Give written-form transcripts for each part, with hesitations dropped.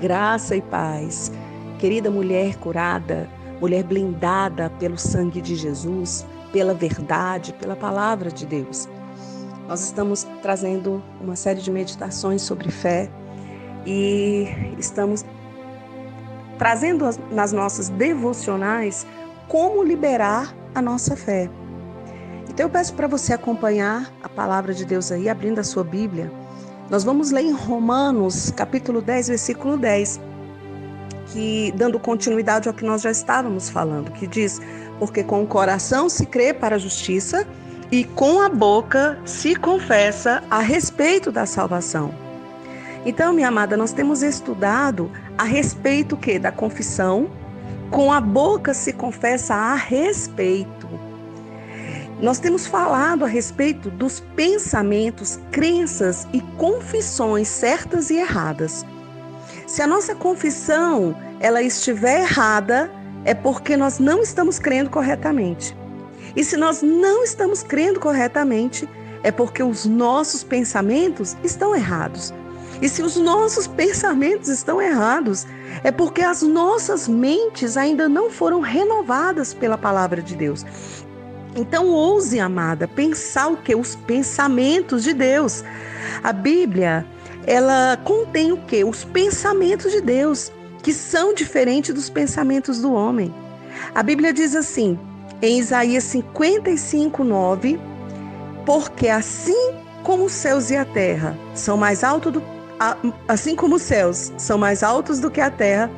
Graça e paz. Querida mulher curada, mulher blindada pelo sangue de Jesus, pela verdade, pela palavra de Deus. Nós estamos trazendo uma série de meditações sobre fé e estamos trazendo nas nossas devocionais como liberar a nossa fé. Então eu peço para você acompanhar a palavra de Deus aí, abrindo a sua Bíblia. Nós vamos ler em Romanos, capítulo 10, versículo 10, que, dando continuidade ao que nós já estávamos falando, que diz: porque com o coração se crê para a justiça e com a boca se confessa a respeito da salvação. Então, minha amada, nós temos estudado a respeito da confissão, com a boca se confessa a respeito. Nós temos falado a respeito dos pensamentos, crenças e confissões certas e erradas. Se a nossa confissão ela estiver errada, é porque nós não estamos crendo corretamente. E se nós não estamos crendo corretamente, é porque os nossos pensamentos estão errados. E se os nossos pensamentos estão errados, é porque as nossas mentes ainda não foram renovadas pela palavra de Deus. Então ouse, amada, pensar o quê? Os pensamentos de Deus. A Bíblia, ela contém o quê? Os pensamentos de Deus, que são diferentes dos pensamentos do homem. A Bíblia diz assim, em Isaías 55:9, porque assim como os céus e a terra são mais altos assim como os céus são mais altos do que a terra,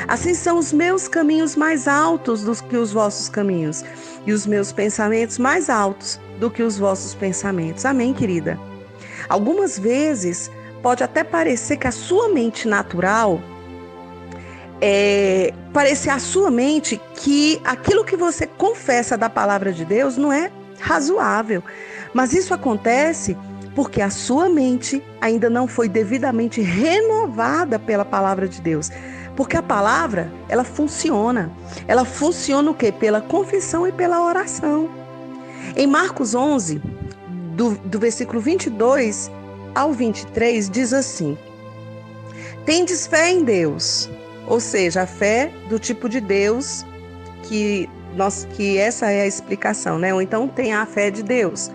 assim são os meus caminhos mais altos do que os vossos caminhos, e os meus pensamentos mais altos do que os vossos pensamentos. Amém, querida? Algumas vezes pode até parecer que a sua mente natural, parecer a sua mente que aquilo que você confessa da palavra de Deus não é razoável. Mas isso acontece porque a sua mente ainda não foi devidamente renovada pela palavra de Deus. Porque a palavra, ela funciona. Ela funciona o quê? Pela confissão e pela oração. Em Marcos 11, do versículo 22 ao 23, diz assim: tendes fé em Deus, ou seja, a fé do tipo de Deus que essa é a explicação, né? Ou então tem a fé de Deus.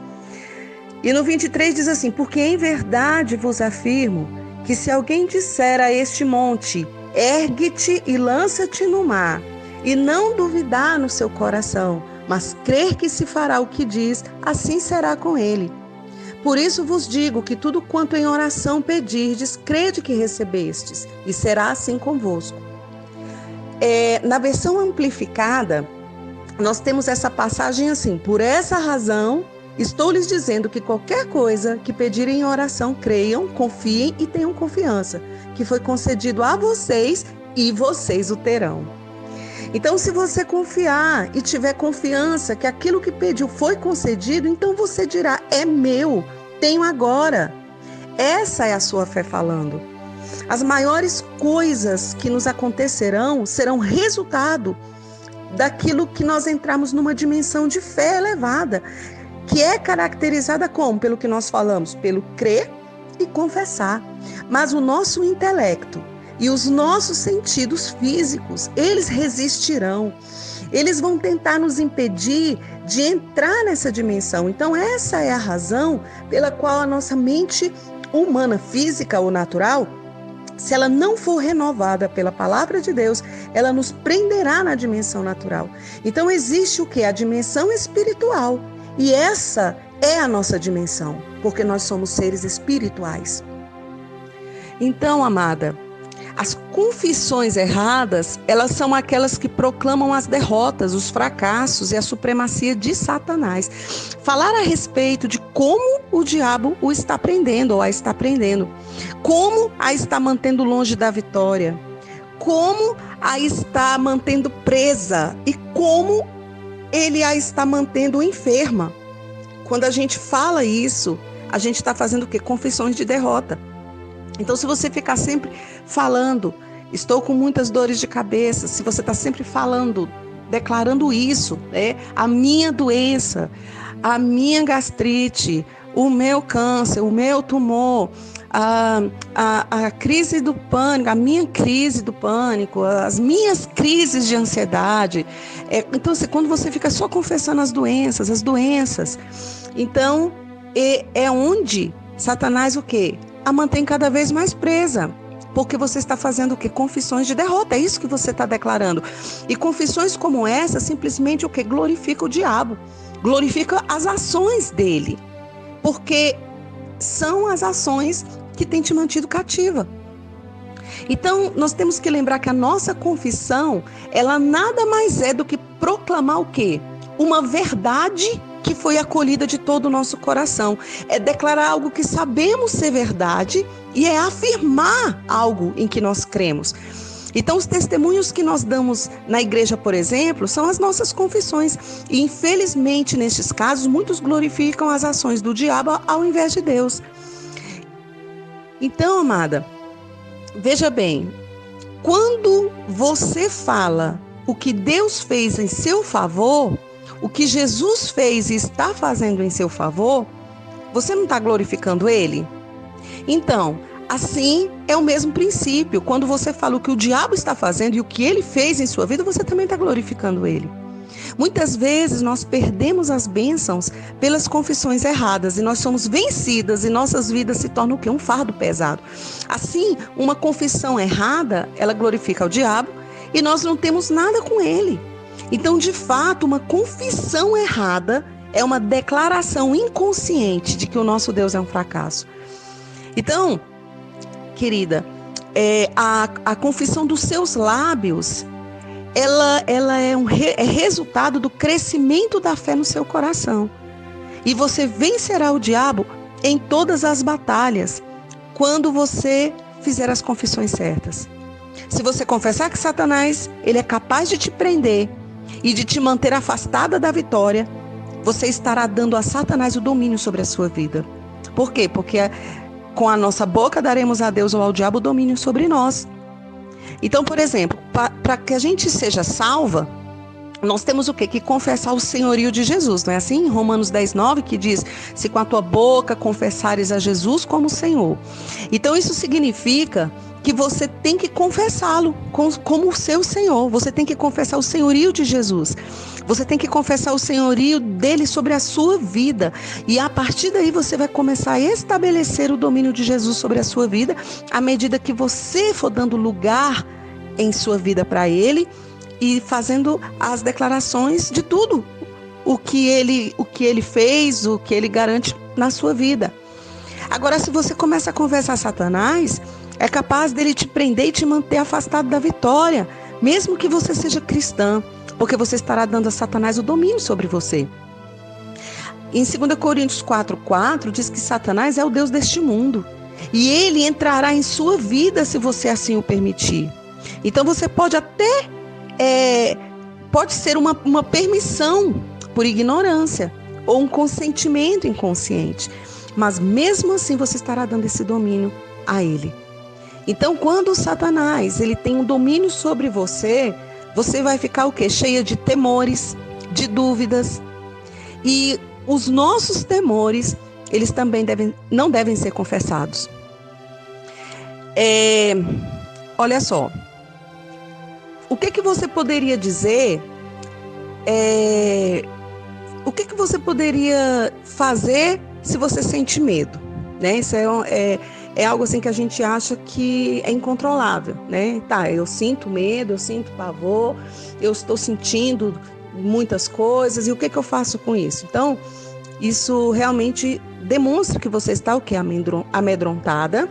E no 23 diz assim: porque em verdade vos afirmo que se alguém disser a este monte, ergue-te e lança-te no mar, e não duvidar no seu coração, mas crer que se fará o que diz, assim será com ele. Por isso vos digo que tudo quanto em oração pedirdes, crede que recebestes, e será assim convosco. Na versão amplificada, nós temos essa passagem assim: por essa razão, estou lhes dizendo que qualquer coisa que pedirem em oração, creiam, confiem e tenham confiança, que foi concedido a vocês e vocês o terão. Então, se você confiar e tiver confiança que aquilo que pediu foi concedido, então você dirá: é meu, tenho agora. Essa é a sua fé falando. As maiores coisas que nos acontecerão serão resultado daquilo que nós entramos numa dimensão de fé elevada, que é caracterizada como? Pelo que nós falamos, pelo crer e confessar. Mas o nosso intelecto e os nossos sentidos físicos, eles resistirão. Eles vão tentar nos impedir de entrar nessa dimensão. Então, essa é a razão pela qual a nossa mente humana, física ou natural, se ela não for renovada pela palavra de Deus, ela nos prenderá na dimensão natural. Então, existe o quê? A dimensão espiritual. E essa é a nossa dimensão, porque nós somos seres espirituais. Então, amada, as confissões erradas, elas são aquelas que proclamam as derrotas, os fracassos e a supremacia de Satanás. Falar a respeito de como o diabo o está prendendo ou a está prendendo, como a está mantendo longe da vitória, como a está mantendo presa e como ele a está mantendo enferma. Quando a gente fala isso, a gente está fazendo o quê? Confissões de derrota. Então, se você ficar sempre falando, estou com muitas dores de cabeça, se você está sempre falando, declarando isso, a minha doença, a minha gastrite, o meu câncer, o meu tumor, a crise do pânico, a minha crise do pânico, as minhas crises de ansiedade. Então, quando você fica só confessando as doenças, então é onde Satanás o quê? A mantém cada vez mais presa. Porque você está fazendo o quê? Confissões de derrota, é isso que você está declarando. E confissões como essa, simplesmente o quê? Glorifica o diabo, glorifica as ações dele. Porque são as ações que têm te mantido cativa. Então, nós temos que lembrar que a nossa confissão, ela nada mais é do que proclamar o quê? Uma verdade que foi acolhida de todo o nosso coração. É declarar algo que sabemos ser verdade e é afirmar algo em que nós cremos. Então, os testemunhos que nós damos na igreja, por exemplo, são as nossas confissões. E, infelizmente, nestes casos, muitos glorificam as ações do diabo ao invés de Deus. Então, amada, veja bem, quando você fala o que Deus fez em seu favor, o que Jesus fez e está fazendo em seu favor, você não está glorificando Ele? Então, assim é o mesmo princípio. Quando você fala o que o diabo está fazendo e o que ele fez em sua vida, você também está glorificando Ele. Muitas vezes nós perdemos as bênçãos pelas confissões erradas e nós somos vencidas e nossas vidas se tornam o quê? Um fardo pesado. Assim, uma confissão errada, ela glorifica o diabo e nós não temos nada com ele. Então, de fato, uma confissão errada é uma declaração inconsciente de que o nosso Deus é um fracasso. Então, querida, a confissão dos seus lábios, ela é resultado do crescimento da fé no seu coração. E você vencerá o diabo em todas as batalhas quando você fizer as confissões certas. Se você confessar que Satanás, ele é capaz de te prender e de te manter afastada da vitória, você estará dando a Satanás o domínio sobre a sua vida. Por quê? Porque com a nossa boca daremos a Deus ou ao diabo o domínio sobre nós. Então, por exemplo, para que a gente seja salva, nós temos o quê? Que confessar o senhorio de Jesus, não é assim? Em Romanos 10:9, que diz, se com a tua boca confessares a Jesus como Senhor. Então, isso significa que você tem que confessá-lo como o seu Senhor. Você tem que confessar o senhorio de Jesus. Você tem que confessar o senhorio dele sobre a sua vida. E a partir daí você vai começar a estabelecer o domínio de Jesus sobre a sua vida, à medida que você for dando lugar em sua vida para ele e fazendo as declarações de tudo o que ele fez, o que ele garante na sua vida. Agora, se você começa a confessar Satanás, é capaz dele te prender e te manter afastado da vitória, mesmo que você seja cristã, porque você estará dando a Satanás o domínio sobre você. Em 2 Coríntios 4:4 diz que Satanás é o Deus deste mundo e ele entrará em sua vida se você assim o permitir. Então você pode até, pode ser uma permissão por ignorância ou um consentimento inconsciente, mas mesmo assim você estará dando esse domínio a ele. Então, quando o Satanás ele tem um domínio sobre você, você vai ficar o quê? Cheia de temores, de dúvidas. E os nossos temores, eles também não devem ser confessados. Olha só, o que você poderia dizer? O que você poderia fazer se você sente medo? Né? Isso é algo assim que a gente acha que é incontrolável, né? Tá, eu sinto medo, eu sinto pavor, eu estou sentindo muitas coisas, e o que eu faço com isso? Então, isso realmente demonstra que você está o quê? Amedrontada,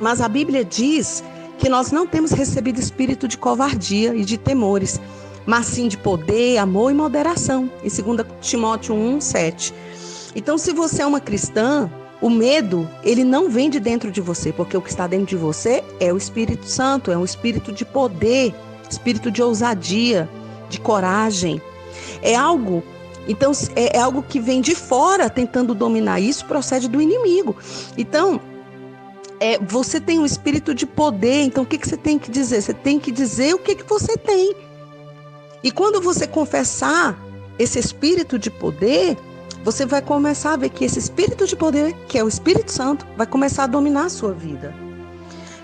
mas a Bíblia diz que nós não temos recebido espírito de covardia e de temores, mas sim de poder, amor e moderação, em 2 Timóteo 1:7. Então, se você é uma cristã, o medo, ele não vem de dentro de você, porque o que está dentro de você é o Espírito Santo, é um espírito de poder, espírito de ousadia, de coragem. É algo que vem de fora tentando dominar. Isso procede do inimigo. Então, você tem um espírito de poder, então o que você tem que dizer? Você tem que dizer o que você tem. E quando você confessar esse espírito de poder, você vai começar a ver que esse espírito de poder, que é o Espírito Santo, vai começar a dominar a sua vida.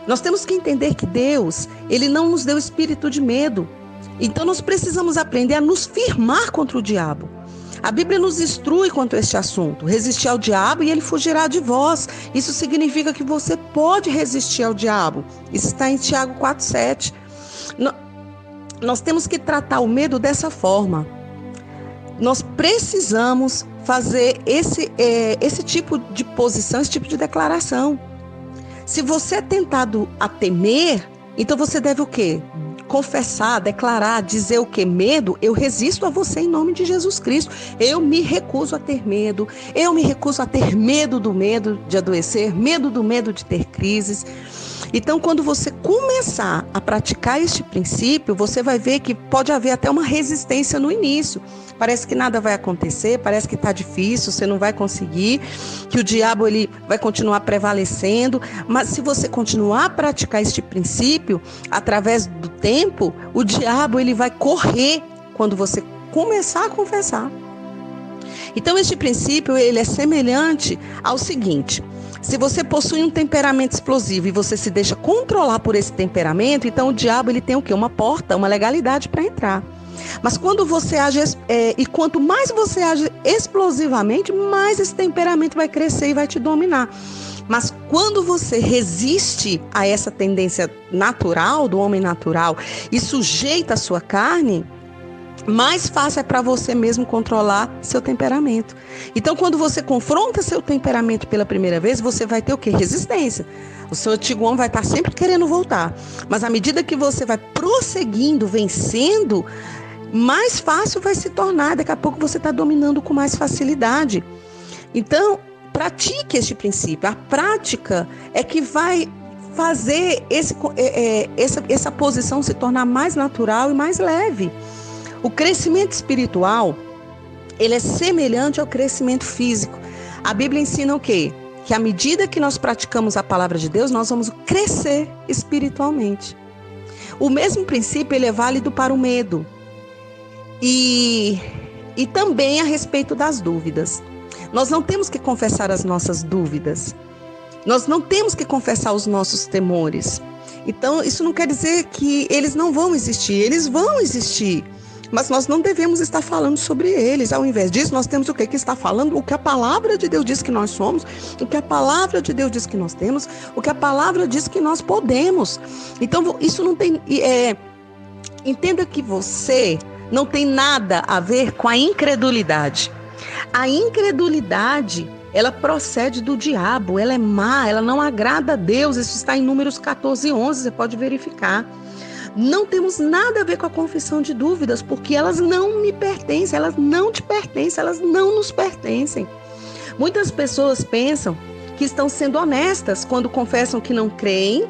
Nós temos que entender que Deus, Ele não nos deu espírito de medo. Então nós precisamos aprender a nos firmar contra o diabo. A Bíblia nos instrui quanto a este assunto. Resistir ao diabo e ele fugirá de vós. Isso significa que você pode resistir ao diabo. Isso está em Tiago 4,7. Nós temos que tratar o medo dessa forma. Nós precisamos fazer esse tipo de posição, esse tipo de declaração. Se você é tentado a temer, então você deve o quê? Confessar, declarar, dizer o quê? Medo, eu resisto a você em nome de Jesus Cristo. Eu me recuso a ter medo. Eu me recuso a ter medo do medo de adoecer, medo do medo de ter crises. Então, quando você começar a praticar este princípio, você vai ver que pode haver até uma resistência no início. Parece que nada vai acontecer, parece que está difícil, você não vai conseguir, que o diabo ele vai continuar prevalecendo. Mas se você continuar a praticar este princípio, através do tempo, o diabo ele vai correr quando você começar a confessar. Então, este princípio ele é semelhante ao seguinte: se você possui um temperamento explosivo e você se deixa controlar por esse temperamento, então o diabo ele tem o quê? Uma porta, uma legalidade para entrar. Mas quando você age, e quanto mais você age explosivamente, mais esse temperamento vai crescer e vai te dominar. Mas quando você resiste a essa tendência natural, do homem natural, e sujeita a sua carne, mais fácil é para você mesmo controlar seu temperamento. Então, quando você confronta seu temperamento pela primeira vez, você vai ter o quê? Resistência. O seu antigo homem vai estar sempre querendo voltar. Mas à medida que você vai prosseguindo, vencendo, mais fácil vai se tornar. Daqui a pouco você está dominando com mais facilidade. Então, pratique este princípio. A prática é que vai fazer essa posição se tornar mais natural e mais leve. O crescimento espiritual, ele é semelhante ao crescimento físico. A Bíblia ensina o quê? Que à medida que nós praticamos a palavra de Deus, nós vamos crescer espiritualmente. O mesmo princípio ele é válido para o medo. E também a respeito das dúvidas. Nós não temos que confessar as nossas dúvidas. Nós não temos que confessar os nossos temores. Então, isso não quer dizer que eles não vão existir. Eles vão existir. Mas nós não devemos estar falando sobre eles. Ao invés disso, nós temos o quê? Que estar falando o que a palavra de Deus diz que nós somos, o que a palavra de Deus diz que nós temos, o que a palavra diz que nós podemos. Então, isso não tem... Entenda que você não tem nada a ver com a incredulidade. A incredulidade, ela procede do diabo, ela é má, ela não agrada a Deus. Isso está em Números 14:11, você pode verificar. Não temos nada a ver com a confissão de dúvidas, porque elas não me pertencem, elas não te pertencem, elas não nos pertencem. Muitas pessoas pensam que estão sendo honestas quando confessam que não creem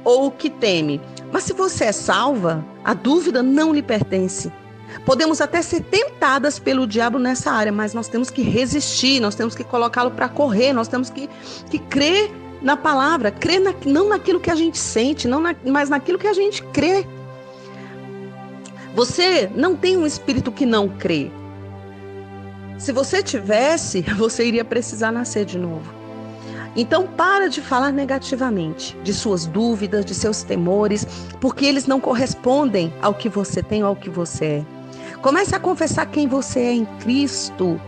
ou que temem. Mas se você é salva, a dúvida não lhe pertence. Podemos até ser tentadas pelo diabo nessa área, mas nós temos que resistir, nós temos que colocá-lo para correr, nós temos que crer na palavra, crer não naquilo que a gente sente, mas naquilo que a gente crê. Você não tem um espírito que não crê. Se você tivesse, você iria precisar nascer de novo. Então, para de falar negativamente de suas dúvidas, de seus temores, porque eles não correspondem ao que você tem ou ao que você é. Comece a confessar quem você é em Cristo.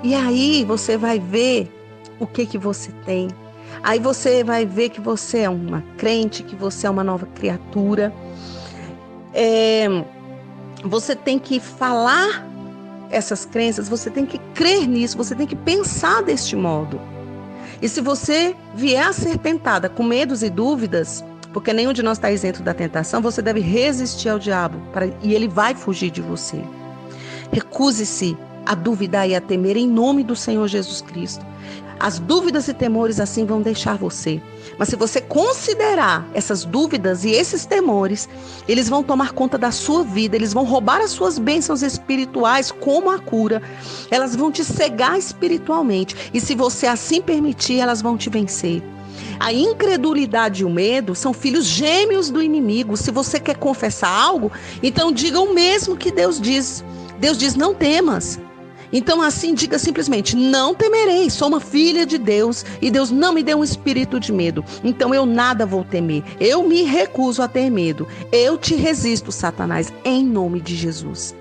E aí você vai ver o que você tem. Aí você vai ver que você é uma crente, que você é uma nova criatura. Você tem que falar essas crenças, você tem que crer nisso, você tem que pensar deste modo. E se você vier a ser tentada com medos e dúvidas, porque nenhum de nós está isento da tentação, você deve resistir ao diabo e ele vai fugir de você. Recuse-se a duvidar e a temer em nome do Senhor Jesus Cristo. As dúvidas e temores assim vão deixar você. Mas se você considerar essas dúvidas e esses temores, eles vão tomar conta da sua vida, eles vão roubar as suas bênçãos espirituais como a cura. Elas vão te cegar espiritualmente. E se você assim permitir, elas vão te vencer. A incredulidade e o medo são filhos gêmeos do inimigo. Se você quer confessar algo, então diga o mesmo que Deus diz. Deus diz, não temas. Então assim, diga simplesmente: não temerei, sou uma filha de Deus e Deus não me deu um espírito de medo. Então eu nada vou temer, eu me recuso a ter medo. Eu te resisto, Satanás, em nome de Jesus.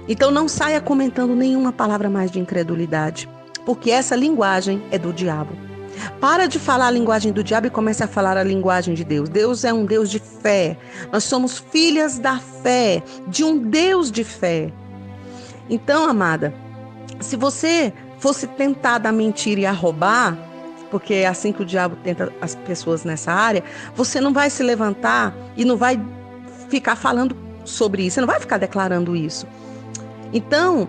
Então não saia comentando nenhuma palavra mais de incredulidade, porque essa linguagem é do diabo. Para de falar a linguagem do diabo e comece a falar a linguagem de Deus. Deus é um Deus de fé. Nós somos filhas da fé, de um Deus de fé. Então, amada, se você fosse tentada a mentir e a roubar, porque é assim que o diabo tenta as pessoas nessa área, você não vai se levantar e não vai ficar falando sobre isso, você não vai ficar declarando isso. Então,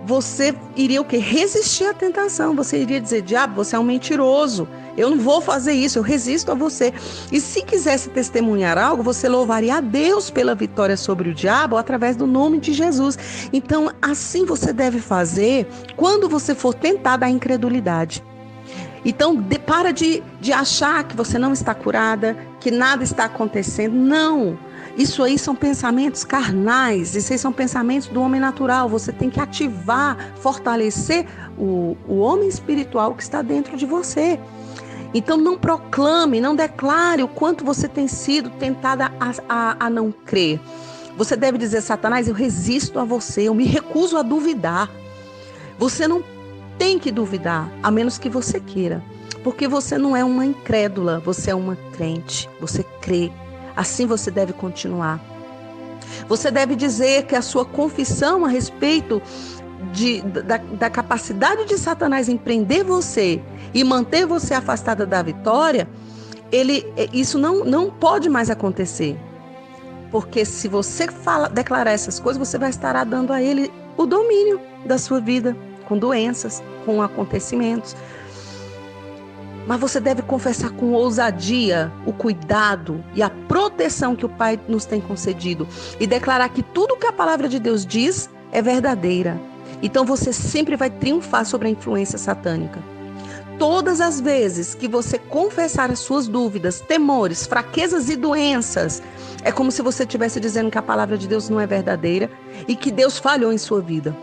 você iria o quê? Resistir à tentação. Você iria dizer: diabo, você é um mentiroso. Eu não vou fazer isso, eu resisto a você. E se quisesse testemunhar algo, você louvaria a Deus pela vitória sobre o diabo através do nome de Jesus. Então, assim você deve fazer quando você for tentada à incredulidade. Então, para de achar que você não está curada, que nada está acontecendo. Não! Isso aí são pensamentos carnais, isso aí são pensamentos do homem natural. Você tem que ativar, fortalecer o homem espiritual que está dentro de você. Então não proclame, não declare o quanto você tem sido tentada a não crer. Você deve dizer: Satanás, eu resisto a você, eu me recuso a duvidar. Você não tem que duvidar, a menos que você queira. Porque você não é uma incrédula, você é uma crente, você crê. Assim você deve continuar. Você deve dizer que a sua confissão a respeito da capacidade de Satanás em prender você e manter você afastada da vitória, isso não pode mais acontecer. Porque se você declarar essas coisas, você vai estar dando a ele o domínio da sua vida, com doenças, com acontecimentos. Mas você deve confessar com ousadia o cuidado e a proteção que o Pai nos tem concedido e declarar que tudo que a palavra de Deus diz é verdadeira. Então você sempre vai triunfar sobre a influência satânica. Todas as vezes que você confessar as suas dúvidas, temores, fraquezas e doenças, é como se você estivesse dizendo que a palavra de Deus não é verdadeira e que Deus falhou em sua vida.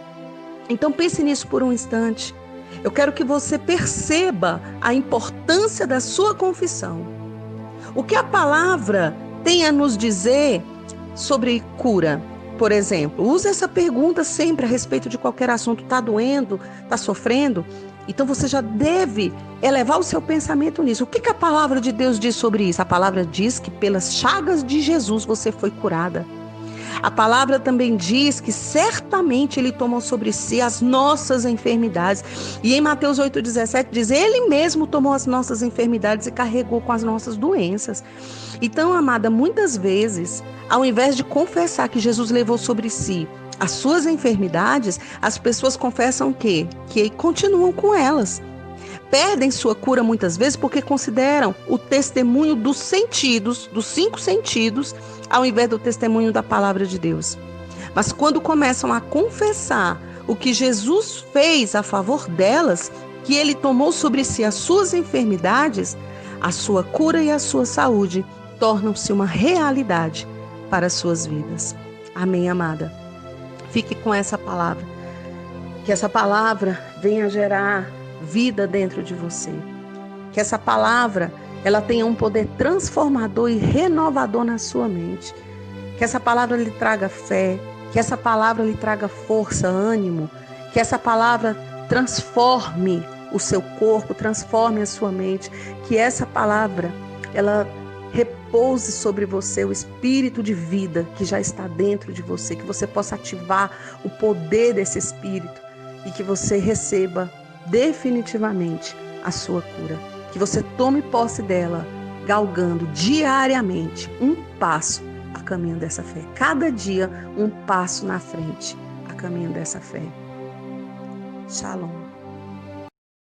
Então pense nisso por um instante. Eu quero que você perceba a importância da sua confissão. O que a palavra tem a nos dizer sobre cura? Por exemplo, use essa pergunta sempre a respeito de qualquer assunto. Está doendo? Está sofrendo? Então você já deve elevar o seu pensamento nisso. O que a palavra de Deus diz sobre isso? A palavra diz que pelas chagas de Jesus você foi curada. A palavra também diz que certamente Ele tomou sobre si as nossas enfermidades. E em Mateus 8,17 diz: Ele mesmo tomou as nossas enfermidades e carregou com as nossas doenças. Então, amada, muitas vezes, ao invés de confessar que Jesus levou sobre si as suas enfermidades, as pessoas confessam que continuam com elas. Perdem sua cura muitas vezes porque consideram o testemunho dos sentidos, dos 5 sentidos, ao invés do testemunho da palavra de Deus. Mas quando começam a confessar o que Jesus fez a favor delas, que Ele tomou sobre si as suas enfermidades, a sua cura e a sua saúde tornam-se uma realidade para as suas vidas. Amém, amada? Fique com essa palavra. Que essa palavra venha gerar vida dentro de você. Que essa palavra, ela tenha um poder transformador e renovador na sua mente. Que essa palavra lhe traga fé, que essa palavra lhe traga força, ânimo, que essa palavra transforme o seu corpo, transforme a sua mente, que essa palavra, ela repouse sobre você o espírito de vida que já está dentro de você, que você possa ativar o poder desse espírito e que você receba definitivamente a sua cura. Que você tome posse dela, galgando diariamente um passo a caminho dessa fé. Cada dia um passo na frente a caminho dessa fé. Shalom.